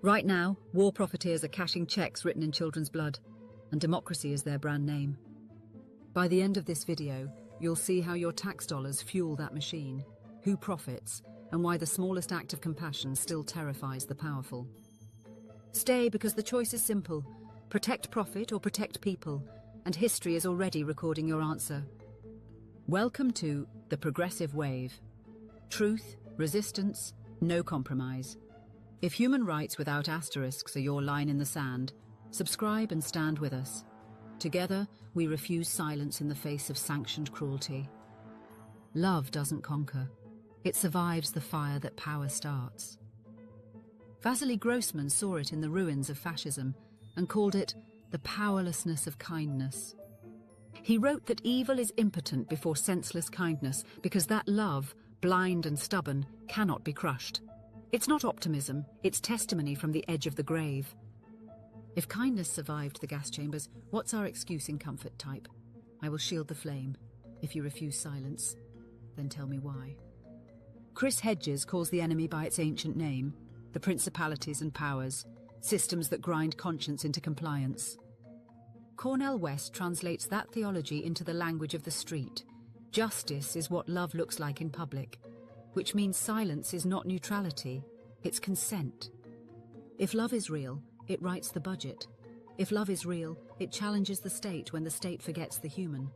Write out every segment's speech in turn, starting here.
Right now, war profiteers are cashing checks written in children's blood, and democracy is their brand name. By the end of this video, you'll see how your tax dollars fuel that machine, who profits, and why the smallest act of compassion still terrifies the powerful. Stay, because the choice is simple: protect profit or protect people, and history is already recording your answer. Welcome to the Progressive Wave. Truth, resistance, no compromise. If human rights without asterisks are your line in the sand, subscribe and stand with us. Together, we refuse silence in the face of sanctioned cruelty. Love doesn't conquer. It survives the fire that power starts. Vasily Grossman saw it in the ruins of fascism and called it the powerlessness of kindness. He wrote that evil is impotent before senseless kindness because that love, blind and stubborn, cannot be crushed. It's not optimism, it's testimony from the edge of the grave. If kindness survived the gas chambers, what's our excuse in comfort type? I will shield the flame. If you refuse silence, then tell me why. Chris Hedges calls the enemy by its ancient name, the principalities and powers, systems that grind conscience into compliance. Cornel West translates that theology into the language of the street. Justice is what love looks like in public, which means silence is not neutrality, it's consent. If love is real, it writes the budget. If love is real, it challenges the state when the state forgets the human.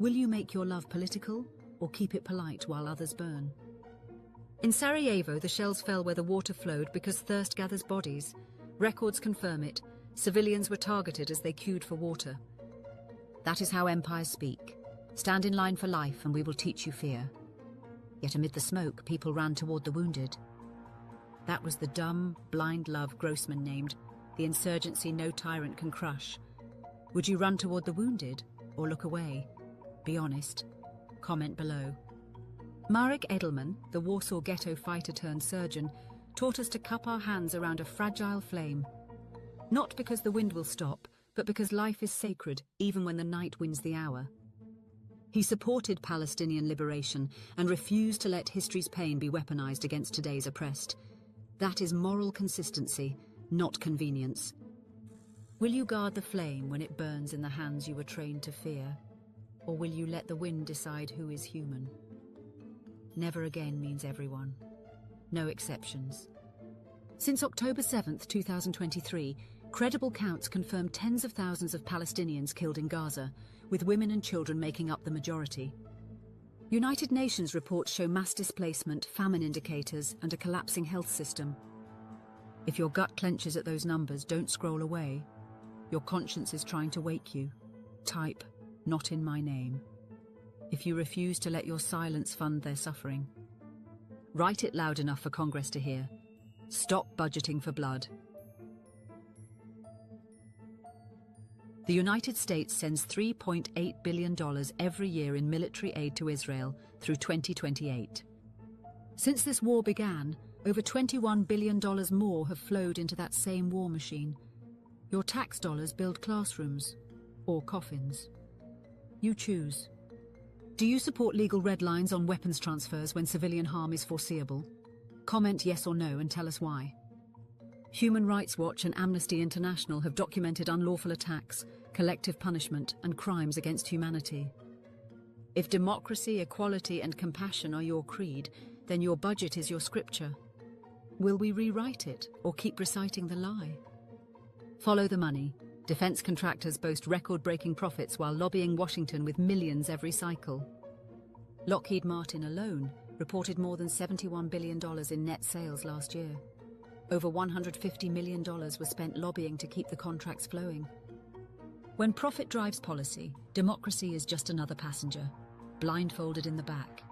Will you make your love political, or keep it polite while others burn? In Sarajevo, the shells fell where the water flowed because thirst gathers bodies. Records confirm it. Civilians were targeted as they queued for water. That is how empires speak. Stand in line for life and we will teach you fear. Yet amid the smoke, people ran toward the wounded. That was the dumb, blind love Grossman named the insurgency no tyrant can crush. Would you run toward the wounded or look away? Be honest. Comment below. Marek Edelman, the Warsaw ghetto fighter-turned-surgeon, taught us to cup our hands around a fragile flame. Not because the wind will stop, but because life is sacred even when the night wins the hour. He supported Palestinian liberation and refused to let history's pain be weaponized against today's oppressed. That is moral consistency, not convenience. Will you guard the flame when it burns in the hands you were trained to fear? Or will you let the wind decide who is human? Never again means everyone. No exceptions. Since October 7th, 2023, credible counts confirm tens of thousands of Palestinians killed in Gaza, with women and children making up the majority. United Nations reports show mass displacement, famine indicators, and a collapsing health system. If your gut clenches at those numbers, don't scroll away. Your conscience is trying to wake you. Type, "Not in my name." If you refuse to let your silence fund their suffering, write it loud enough for Congress to hear. Stop budgeting for blood. The United States sends $3.8 billion every year in military aid to Israel through 2028. Since this war began, over $21 billion more have flowed into that same war machine. Your tax dollars build classrooms or coffins. You choose. Do you support legal red lines on weapons transfers when civilian harm is foreseeable? Comment yes or no and tell us why. Human Rights Watch and Amnesty International have documented unlawful attacks, collective punishment, and crimes against humanity. If democracy, equality, and compassion are your creed, then your budget is your scripture. Will we rewrite it or keep reciting the lie? Follow the money. Defense contractors boast record-breaking profits while lobbying Washington with millions every cycle. Lockheed Martin alone reported more than $71 billion in net sales last year. Over $150 million was spent lobbying to keep the contracts flowing. When profit drives policy, democracy is just another passenger, blindfolded in the back.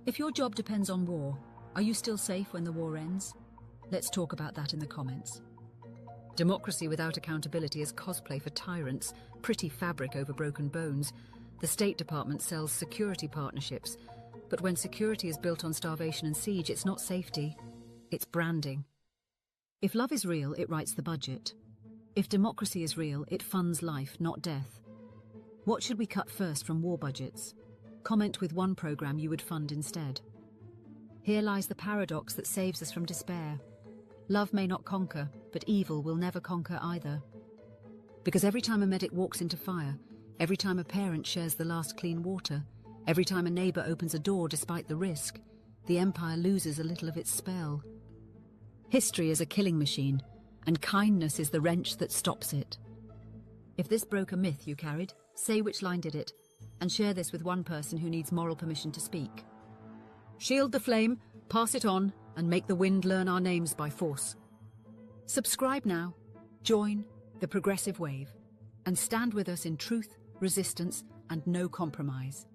If your job depends on war, are you still safe when the war ends? Let's talk about that in the comments. Democracy without accountability is cosplay for tyrants, pretty fabric over broken bones. The State Department sells security partnerships, but when security is built on starvation and siege, it's not safety, it's branding. If love is real, it writes the budget. If democracy is real, it funds life, not death. What should we cut first from war budgets? Comment with one program you would fund instead. Here lies the paradox that saves us from despair. Love may not conquer, but evil will never conquer either. Because every time a medic walks into fire, every time a parent shares the last clean water, every time a neighbor opens a door despite the risk, the Empire loses a little of its spell. History is a killing machine, and kindness is the wrench that stops it. If this broke a myth you carried, say which line did it, and share this with one person who needs moral permission to speak. Shield the flame, pass it on, and make the wind learn our names by force. Subscribe now, join the progressive wave, and stand with us in truth, resistance, and no compromise.